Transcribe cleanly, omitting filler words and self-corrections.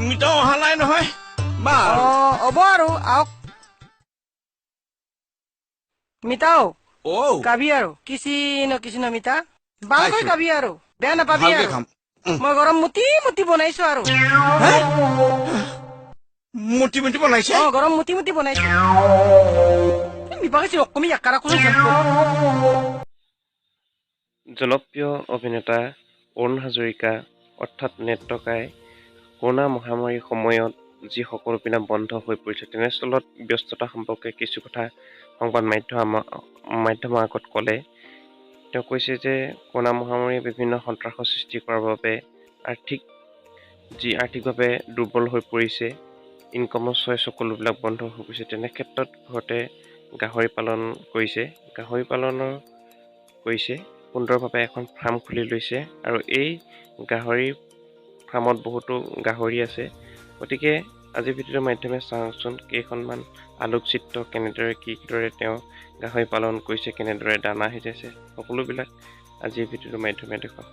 মিতা অহা নাই নহয় বা হ'ব আৰু আহক মিতাও গাবি আৰু কিছি ন মিতা ভালকৈ গাবি আৰু বেয়া নাপাবি ভালকে আৰু খাম মই গৰম মুটি বনাইছো আৰু মুটি বনাইছে গৰম মুটি বনাইছো নিপাকেছি অকমি একাৰা কোনো জনপ্ৰিয় অভিনেতা অৰুণ হাজৰিকা অৰ্থাৎ নেত্ৰকাই কৰোণা মহামাৰীৰ সময়ত যি সকলো পিনে বন্ধ হৈ পৰিছে তেনেস্থলত ব্যস্ততা সম্পৰ্কে কিছু কথা সংবাদ মাধ্যমৰ আগত ক'লে। তেওঁ কৈছে যে কৰোণা মহামাৰীয়ে বিভিন্ন সন্ত্ৰাসৰ সৃষ্টি কৰাৰ বাবে আৰ্থিকভাৱে দুৰ্বল হৈ পৰিছে, ইনকামৰ চইচ সকলোবিলাক বন্ধ হৈ পৰিছে। তেনে ক্ষেত্ৰত ঘৰতে গাহৰি পালন কৰিছে। সুন্দৰভাৱে এখন ফাৰ্ম খুলি লৈছে আৰু এই গাহৰি ফাৰ্মত বহুতো গাহৰি আছে। গতিকে আজিৰ ভিডিঅ'ৰ মাধ্যমে চাওকচোন কেইখনমান আলোকচিত্ৰ কিদৰে তেওঁ গাহৰি পালন কৰিছে, কেনেদৰে দানা সিজাইছে, সকলোবিলাক আজিৰ ভিডিঅ'ৰ মাধ্যমে দেখুৱাম।